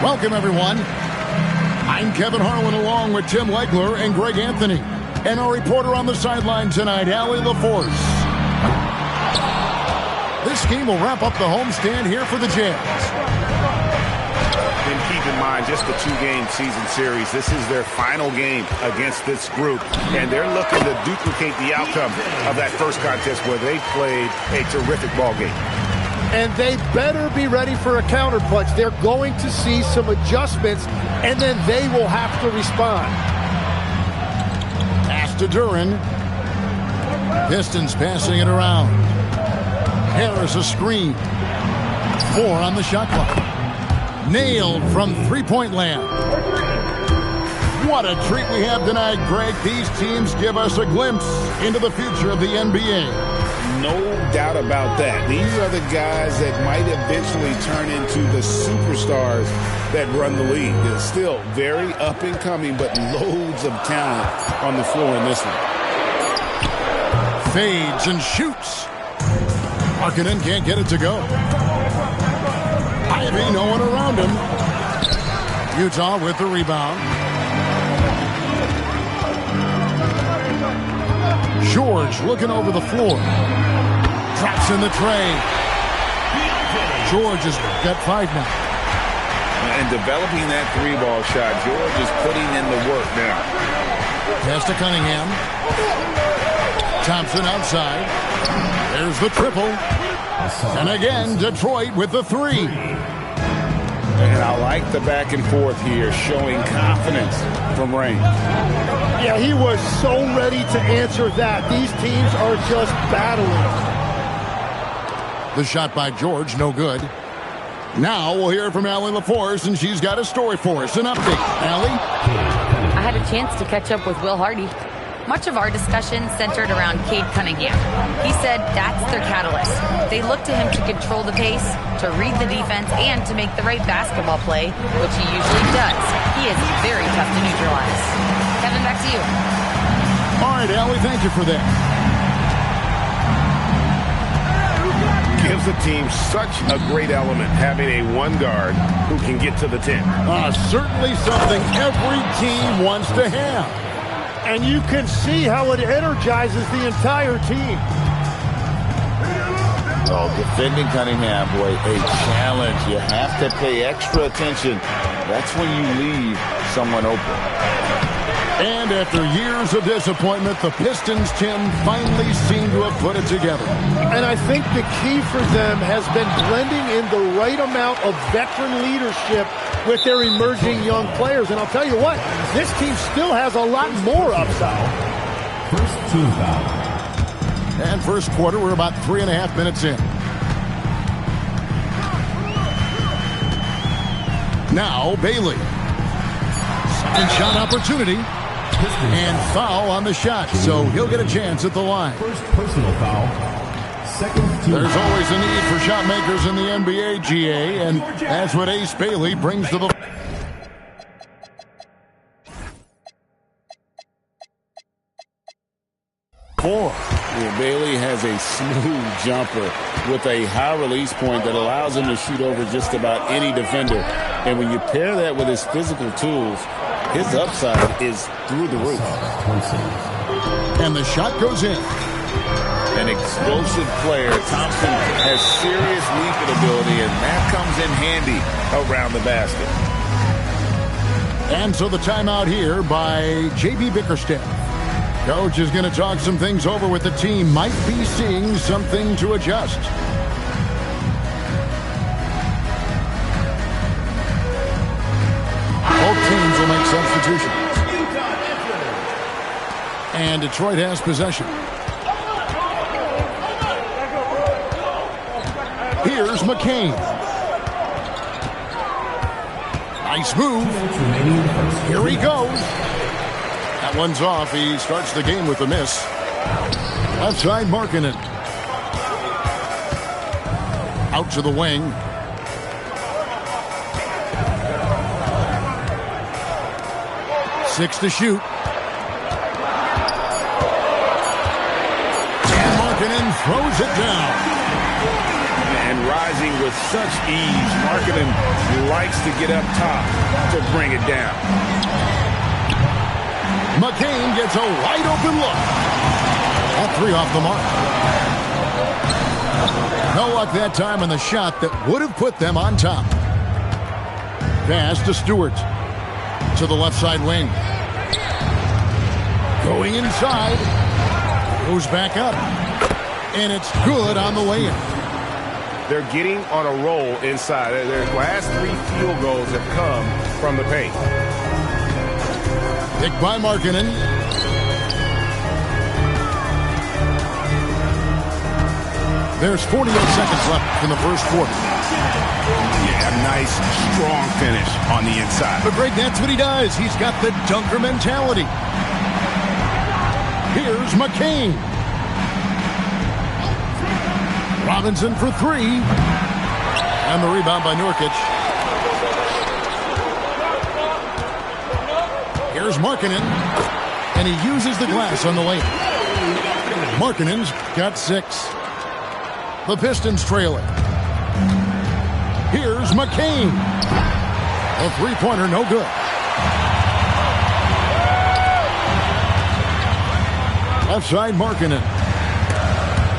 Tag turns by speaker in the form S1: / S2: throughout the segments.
S1: Welcome, everyone. I'm Kevin Harlan along with Tim Legler and Greg Anthony. And our reporter on the sideline tonight, Allie LaForce. This game will wrap up the homestand here for the Jazz.
S2: And keep in mind, just the two-game season series. This is their final game against this group. And they're looking to duplicate the outcome of that first contest where they played a terrific ball game.
S3: And they better be ready for a counterpunch. They're going to see some adjustments, and then they will have to respond.
S1: Pass to Duren. Pistons passing it around. Harris a screen. 4 on the shot clock. Nailed from three-point land. What a treat we have tonight, Greg. These teams give us a glimpse into the future of the NBA.
S2: No doubt about that. These are the guys that might eventually turn into the superstars that run the league. They're still very up and coming, but loads of talent on the floor in this one.
S1: Fades and shoots. Markkanen can't get it to go. Ivy, no one around him. Utah with the rebound. George looking over the floor. Drops in the tray. George has got 5 now.
S2: And developing that three-ball shot, George is putting in the work now.
S1: Pass to Cunningham. Thompson outside. There's the triple. And again, Detroit with the 3.
S2: And I like the back and forth here, showing confidence from range.
S3: Yeah, he was so ready to answer that. These teams are just battling.
S1: The shot by George, no good. Now we'll hear from Allie LaForce, and she's got a story for us. An update. Allie?
S4: I had a chance to catch up with Will Hardy. Much of our discussion centered around Cade Cunningham. He said that's their catalyst. They look to him to control the pace, to read the defense, and to make the right basketball play, which he usually does. He is very tough to neutralize. Kevin, back to you.
S1: All right, Allie, thank you for that.
S2: Gives the team such a great element, having a one guard who can get to the 10.
S1: Certainly something every team wants to have.
S3: And you can see how it energizes the entire team.
S5: Oh, defending Cunningham, boy, a challenge. You have to pay extra attention. That's when you leave someone open.
S1: And after years of disappointment, the Pistons, Tim, finally seem to have put it together.
S3: And I think the key for them has been blending in the right amount of veteran leadership with their emerging young players. And I'll tell you what, this team still has a lot more upside.
S6: First team foul.
S1: And first quarter, we're about 3.5 minutes in. Now, Bailey. Second shot opportunity. And foul on the shot, so he'll get a chance at the line.
S6: First personal foul. Second team.
S1: There's always a need for shot makers in the NBA, GA, and that's what Ace Bailey brings to the...
S2: Yeah, Bailey has a smooth jumper with a high release point that allows him to shoot over just about any defender. And when you pair that with his physical tools, his upside is through the roof.
S1: And the shot goes in.
S2: An explosive player. Thompson has serious leaping ability, and that comes in handy around the basket.
S1: And so the timeout here by J.B. Bickerstaff. Coach is going to talk some things over with the team. Might be seeing something to adjust. Both teams will make substitutions. And Detroit has possession. Here's McCain. Nice move. Here he goes. That one's off. He starts the game with a miss. Outside Markkanen. Out to the wing. Six to shoot. And Markkanen throws it down.
S2: And rising with such ease, Markkanen likes to get up top to bring it down.
S1: McCain gets a wide open look. All three off the mark. No luck that time on the shot that would have put them on top. Pass to Stewart. To the left side wing. Going inside. Goes back up. And it's good on the way in.
S7: They're getting on a roll inside. Their last 3 field goals have come from the paint.
S1: Picked by Markkanen. There's 48 seconds left in the first quarter.
S7: Yeah, nice, strong finish on the inside.
S1: But Greg, that's what he does. He's got the dunker mentality. Here's McCain. Robinson for 3. And the rebound by Nurkic. Here's Markkanen. And he uses the glass on the lane. Markkanen's got 6. The Pistons trail it. Here's McCain. A three-pointer, no good. Left side, Markkanen.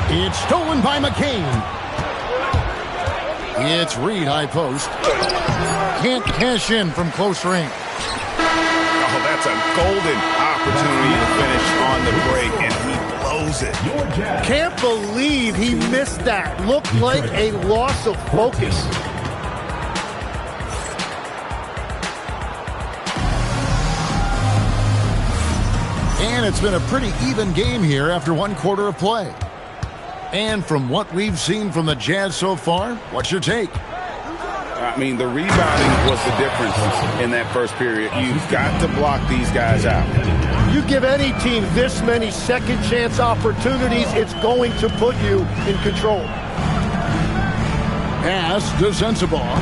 S1: It's stolen by McCain. It's Reed, high post. Can't cash in from close range.
S7: Oh, that's a golden opportunity to finish on the break, and he blows it.
S3: Can't believe he missed that. Looked like a loss of focus.
S1: And it's been a pretty even game here after 1 quarter of play. And from what we've seen from the Jazz so far, what's your take?
S7: I mean, the rebounding was the difference in that first period. You've got to block these guys out.
S3: You give any team this many second chance opportunities, it's going to put you in control.
S1: Pass to Sensabaugh.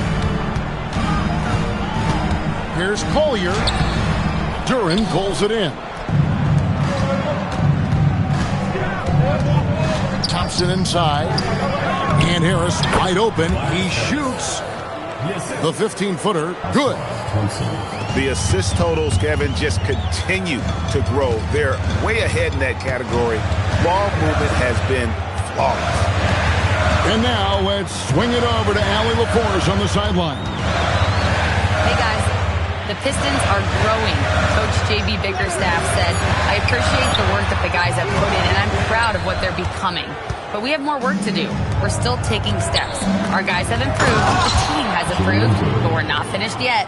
S1: Here's Collier. Duren pulls it in. Thompson inside. And Harris wide open. He shoots. The 15-footer, good.
S7: The assist totals, Kevin, just continue to grow. They're way ahead in that category. Ball movement has been flawless.
S1: And now let's swing it over to Allie LaForce on the sideline.
S4: Hey, guys. The Pistons are growing. Coach J.B. Bickerstaff said, I appreciate the work that the guys have put in, and I'm proud of what they're becoming. But we have more work to do. We're still taking steps. Our guys have improved. The team has improved, but we're not finished yet.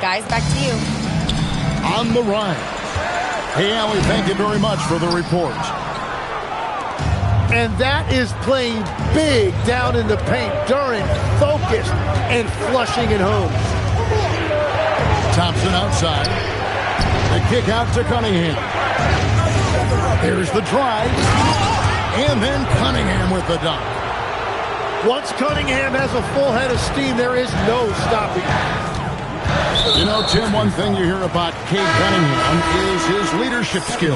S4: Guys, back to you.
S1: On the run. Hey, Allie, thank you very much for the report.
S3: And that is playing big down in the paint. Duren focused and flushing it home.
S1: Thompson outside. The kick out to Cunningham. Here's the drive. And then Cunningham with the dunk.
S3: Once Cunningham has a full head of steam, there is no stopping.
S1: You know, Tim, one thing you hear about Cade Cunningham is his leadership skill.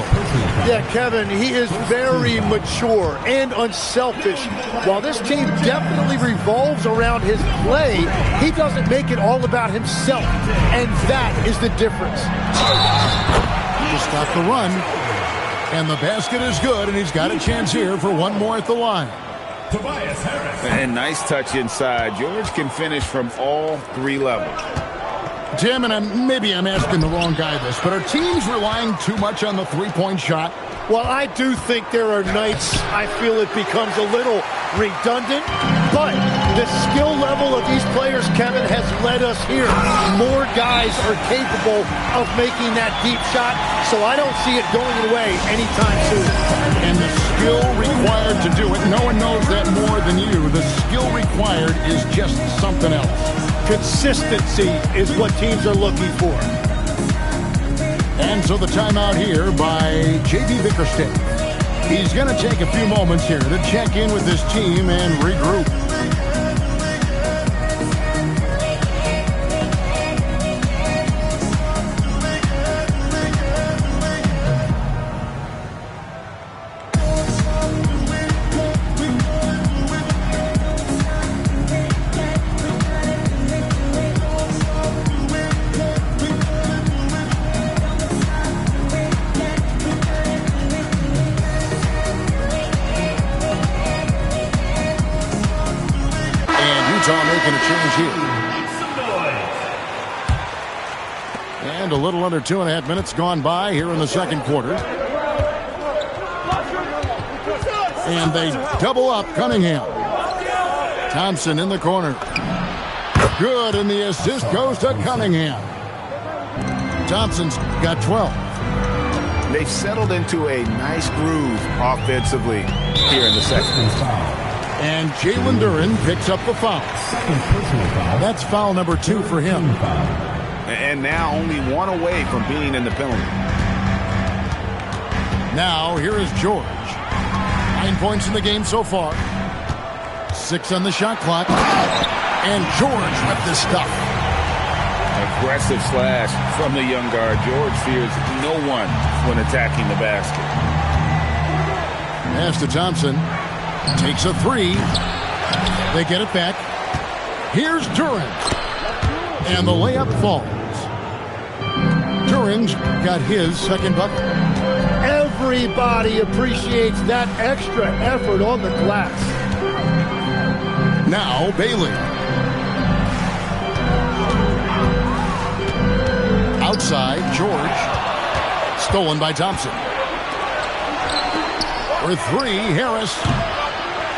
S3: Yeah, Kevin, he is very mature and unselfish. While this team definitely revolves around his play, he doesn't make it all about himself. And that is the difference.
S1: Just got the run. And the basket is good, and he's got a chance here for one more at the line.
S6: Tobias Harris.
S2: And nice touch inside. George can finish from all 3 levels.
S1: Tim, and maybe I'm asking the wrong guy this, but are teams relying too much on the three-point shot?
S3: Well, I do think there are nights I feel it becomes a little redundant, but the skill level of these players, Kevin, has led us here. More guys are capable of making that deep shot, so I don't see it going away anytime soon.
S1: And the skill required to do it, no one knows that more than you. The skill required is just something else.
S3: Consistency is what teams are looking for.
S1: And so the timeout here by J.B. Bickerstaff. He's going to take a few moments here to check in with his team and regroup. making a change here. And a little under 2.5 minutes gone by here in the second quarter. And they double up Cunningham. Thompson in the corner. Good, and the assist goes to Cunningham. Thompson's got 12.
S7: They've settled into a nice groove offensively here in the second.
S1: And Jalen Duren picks up the foul. That's foul number 2 for him.
S7: And now only one away from being in the penalty.
S1: Now here is George. 9 points in the game so far. 6 on the shot clock. And George with the stuff.
S2: Aggressive slash from the young guard. George fears no one when attacking the basket.
S1: Pass to Thompson. Takes a 3. They get it back. Here's Duren. And the layup falls. Duren's got his second bucket.
S3: Everybody appreciates that extra effort on the glass.
S1: Now Bailey. Outside, George. Stolen by Thompson. For 3, Harris.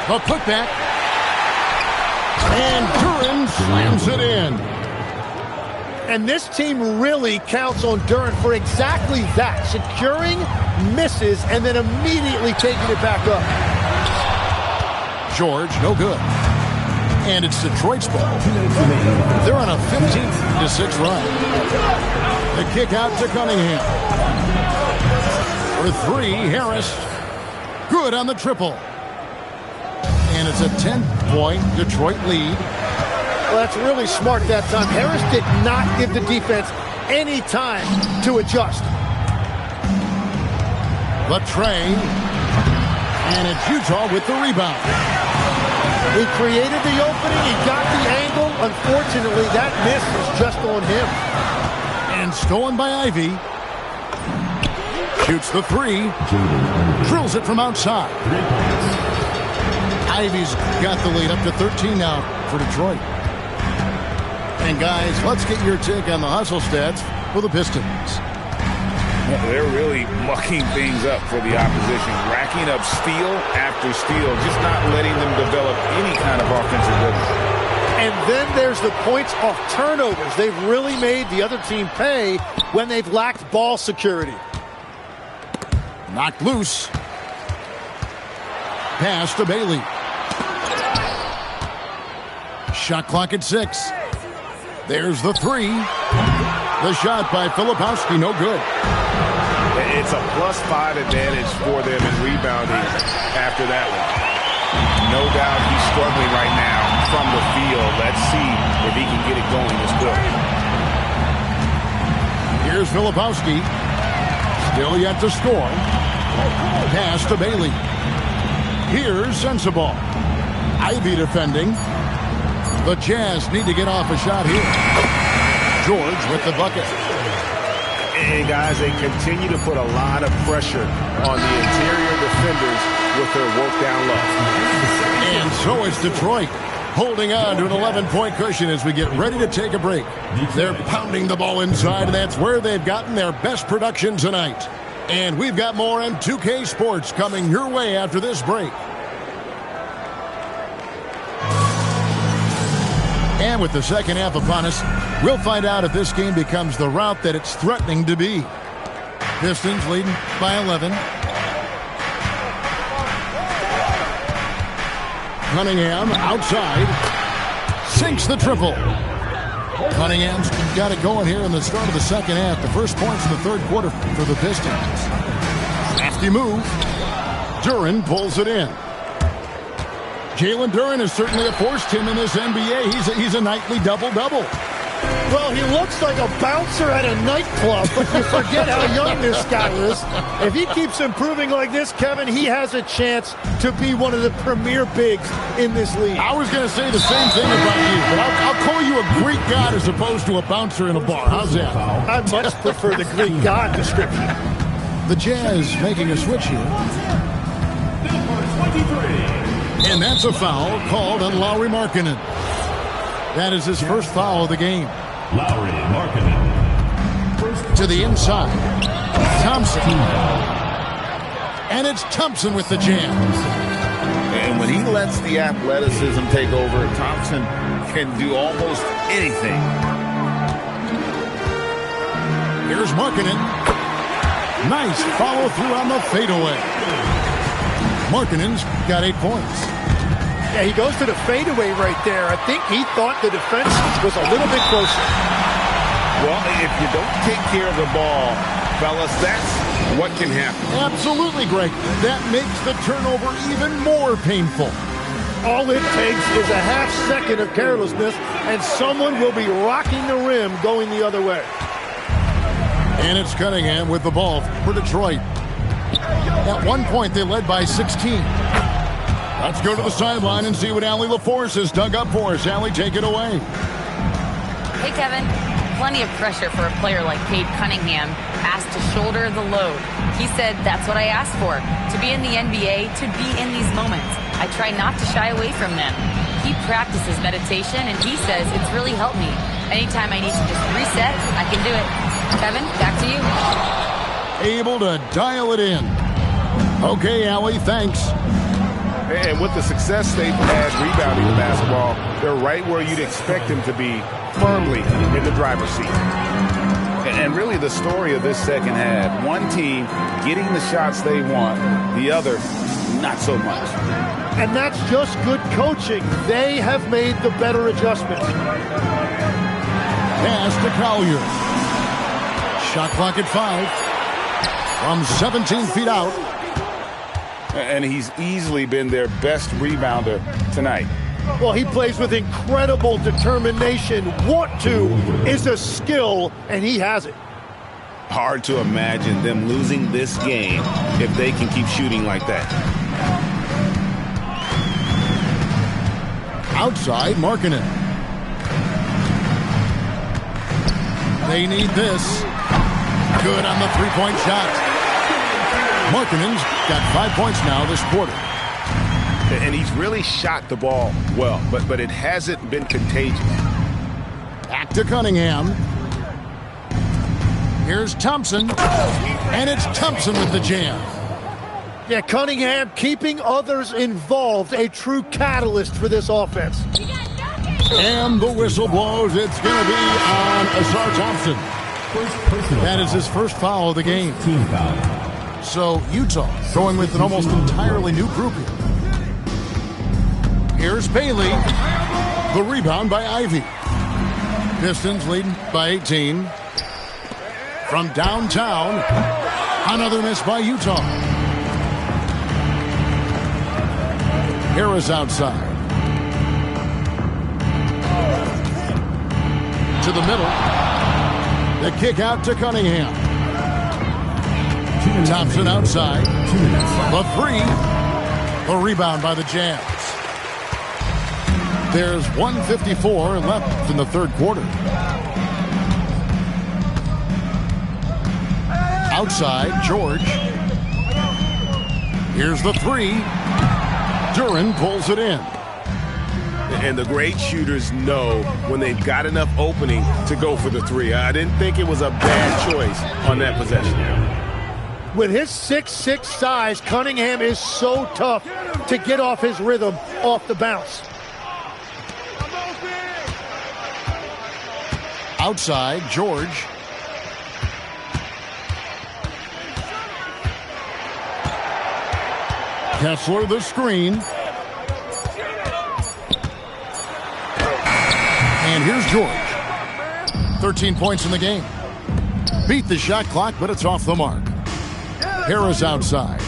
S1: The putback. And Duren slams it in.
S3: And this team really counts on Duren for exactly that. Securing, misses, and then immediately taking it back up.
S1: George, no good. And it's Detroit's ball. They're on a 15-6 run. The kick out to Cunningham. For 3, Harris. Good on the triple. And it's a 10-point Detroit lead.
S3: Well, that's really smart that time. Harris did not give the defense any time to adjust.
S1: Latray. And it's Utah with the rebound.
S3: He created the opening. He got the angle. Unfortunately, that miss was just on him.
S1: And stolen by Ivy. Shoots the 3. Drills it from outside. Ivy's got the lead up to 13 now for Detroit. And guys, let's get your take on the hustle stats for the Pistons.
S2: They're really mucking things up for the opposition, racking up steal after steal, just not letting them develop any kind of offensive rhythm.
S3: And then there's the points off turnovers. They've really made the other team pay when they've lacked ball security.
S1: Knocked loose. Pass to Bailey. Shot clock at 6. There's the 3. The shot by Filipowski, no good.
S7: It's a +5 advantage for them in rebounding after that one. No doubt he's struggling right now from the field. Let's see if he can get it going this quarter.
S1: Here's Filipowski. Still yet to score. Pass to Bailey. Here's Sensabaugh. Ivy defending. The Jazz need to get off a shot here. George with the bucket.
S7: And guys, they continue to put a lot of pressure on the interior defenders with their work down low.
S1: And so is Detroit, holding on to an 11-point cushion as we get ready to take a break. They're pounding the ball inside, and that's where they've gotten their best production tonight. And we've got more on 2K Sports coming your way after this break. And with the second half upon us, we'll find out if this game becomes the route that it's threatening to be. Pistons leading by 11. Cunningham outside. Sinks the triple. Cunningham's got it going here in the start of the second half. The first points in the third quarter for the Pistons. Crafty move. Duren pulls it in. Jalen Duren has certainly forced him in this NBA. He's a nightly double-double.
S3: Well, he looks like a bouncer at a nightclub, but you forget how young this guy is. If he keeps improving like this, Kevin, he has a chance to be one of the premier bigs in this league.
S1: I was going to say the same thing about you, but I'll call you a Greek god as opposed to a bouncer in a bar. How's that?
S3: I much prefer the Greek god description.
S1: The Jazz making a switch here. And that's a foul called on Lauri Markkanen. That is his first foul of the game.
S6: Lowry Markkinen.
S1: To the inside. Thompson. And it's Thompson with the jam.
S5: And when he lets the athleticism take over, Thompson can do almost anything.
S1: Here's Markkinen. Nice follow through on the fadeaway. Markkinen's got 8 points.
S3: Yeah, he goes to the fadeaway right there. I think he thought the defense was a little bit closer.
S7: Well, if you don't take care of the ball, fellas, that's what can happen.
S1: Absolutely, Greg. That makes the turnover even more painful.
S3: All it takes is a half second of carelessness, and someone will be rocking the rim going the other way.
S1: And it's Cunningham with the ball for Detroit. At one point, they led by 16. Let's go to the sideline and see what Allie LaForce has dug up for us. Allie, take it away.
S4: Hey, Kevin. Plenty of pressure for a player like Cade Cunningham, asked to shoulder the load. He said, that's what I asked for, to be in the NBA, to be in these moments. I try not to shy away from them. He practices meditation, and he says it's really helped me. Anytime I need to just reset, I can do it. Kevin, back to you.
S1: Able to dial it in. Okay, Allie, thanks.
S7: And with the success they've had rebounding the basketball, they're right where you'd expect them to be, firmly in the driver's seat.
S5: And really the story of this second half, one team getting the shots they want, the other not so much.
S3: And that's just good coaching. They have made the better adjustments.
S1: Pass to Collier. Shot clock at 5. From 17 feet out.
S7: And he's easily been their best rebounder tonight.
S3: Well, he plays with incredible determination. Want to is a skill, and he has it.
S7: Hard to imagine them losing this game if they can keep shooting like that.
S1: Outside, Markkinen. They need this. Good on the three-point shot. Markkinen's got 5 points now this quarter.
S7: And he's really shot the ball well, but it hasn't been contagious.
S1: Back to Cunningham. Here's Thompson. And it's Thompson with the jam.
S3: Yeah, Cunningham keeping others involved, a true catalyst for this offense.
S1: And the whistle blows. It's going to be on Ausar Thompson. That is his first foul of the game.
S6: Team foul.
S1: So Utah going with an almost entirely new group here. Here's Bailey. The rebound by Ivy. Pistons leading by 18. From downtown, another miss by Utah. Harris outside. To the middle. The kick out to Cunningham. Thompson outside. The three. The rebound by the Jazz. There's 1:54 left in the third quarter. Outside, George. Here's the three. Duren pulls it in.
S7: And the great shooters know when they've got enough opening to go for the three. I didn't think it was a bad choice on that possession.
S3: With his 6'6" size, Cunningham is so tough to get off his rhythm off the bounce.
S1: Outside, George. Kessler the screen. And here's George. 13 points in the game. Beat the shot clock, but it's off the mark. Harris outside.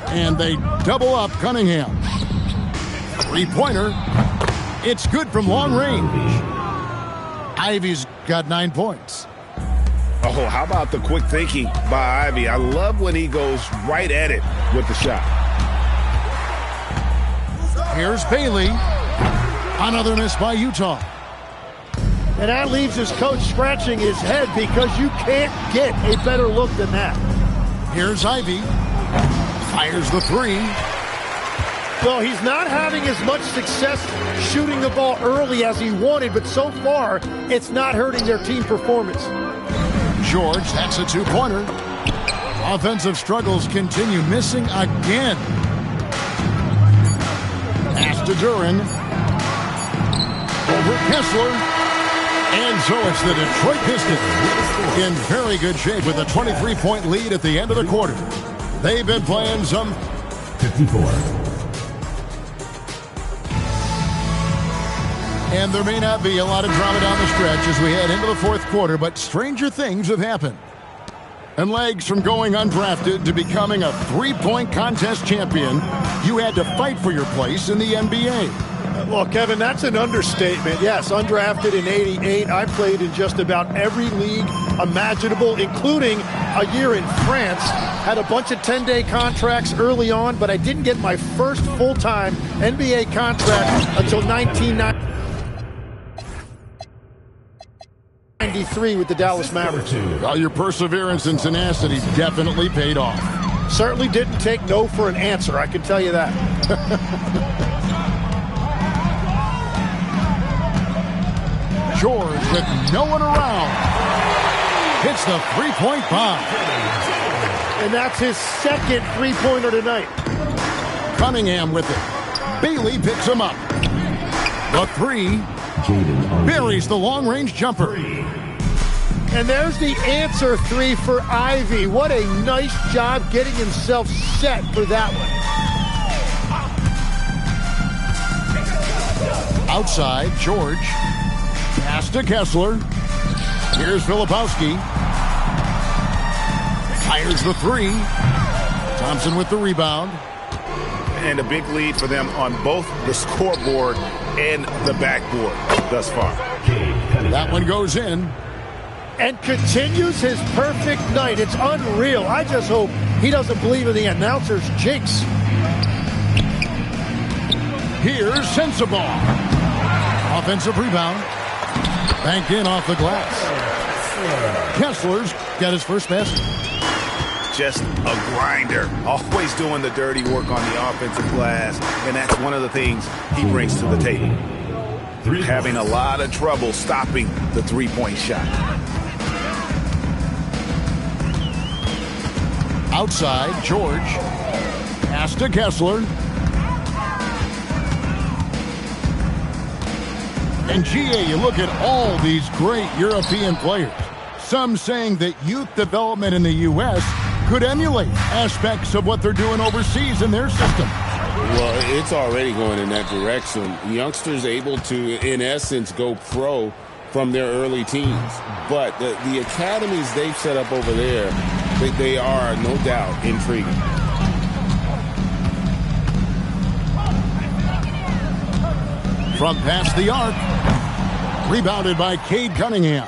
S1: And they double up Cunningham. Three-pointer. It's good from long range. Ivy's got 9 points.
S7: Oh, how about the quick thinking by Ivy? I love when he goes right at it with the shot.
S1: Here's Bailey. Another miss by Utah.
S3: And that leaves his coach scratching his head because you can't get a better look than that.
S1: Here's Ivy. Fires the three.
S3: Well, he's not having as much success shooting the ball early as he wanted, but so far, it's not hurting their team performance.
S1: George, that's a two-pointer. Offensive struggles continue, missing again. Pass to Duren. Over Kessler. And so it's the Detroit Pistons in very good shape with a 23-point lead at the end of the quarter. They've been playing some
S6: 54.
S1: And there may not be a lot of drama down the stretch as we head into the fourth quarter, but stranger things have happened. And legs from going undrafted to becoming a three-point contest champion, you had to fight for your place in the NBA.
S3: Well, Kevin, that's an understatement. Yes, undrafted in '88. I played in just about every league imaginable, including a year in France. Had a bunch of 10-day contracts early on, but I didn't get my first full-time NBA contract until 1993 with the Dallas Mavericks.
S1: Well, your perseverance and tenacity definitely paid off.
S3: Certainly didn't take no for an answer, I can tell you that.
S1: George with no one around. Hits the three-point bomb.
S3: And that's his second three-pointer tonight.
S1: Cunningham with it. Bailey picks him up. The three. Buries the long-range jumper.
S3: And there's the answer three for Ivy. What a nice job getting himself set for that one.
S1: Outside, George. Pass to Kessler. Here's Filipowski. Fires the three. Thompson with the rebound.
S7: And a big lead for them on both the scoreboard and the backboard thus far.
S1: That one goes in.
S3: And continues his perfect night. It's unreal. I just hope he doesn't believe in the announcer's jinx.
S1: Here's Sensabaugh. Offensive rebound. Banked in off the glass. Kessler's got his first basket.
S7: Just a grinder. Always doing the dirty work on the offensive glass. And that's one of the things he brings to the table. Having a lot of trouble stopping the three-point shot.
S1: Outside, George. Pass to Kessler. And GA, you look at all these great European players. Some saying that youth development in the U.S. could emulate aspects of what they're doing overseas in their system.
S2: Well, it's already going in that direction. Youngsters able to, in essence, go pro from their early teens. But the academies they've set up over there, they are, no doubt, intriguing.
S1: From past the arc. Rebounded by Cade Cunningham.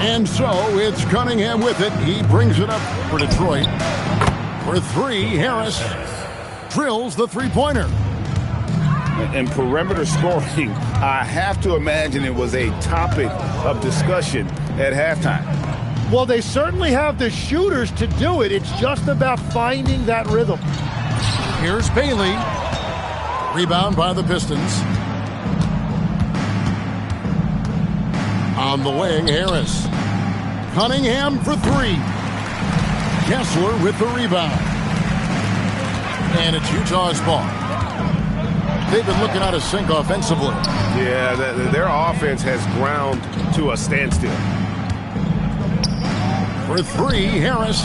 S1: And so it's Cunningham with it. He brings it up for Detroit. For three, Harris drills the three-pointer.
S7: And perimeter scoring, I have to imagine it was a topic of discussion at halftime.
S3: Well, they certainly have the shooters to do it. It's just about finding that rhythm.
S1: Here's Bailey. Rebound by the Pistons. On the wing, Harris. Cunningham for three. Kessler with the rebound. And it's Utah's ball. They've been looking out of sync offensively.
S7: Yeah, their offense has ground to a standstill.
S1: For three, Harris.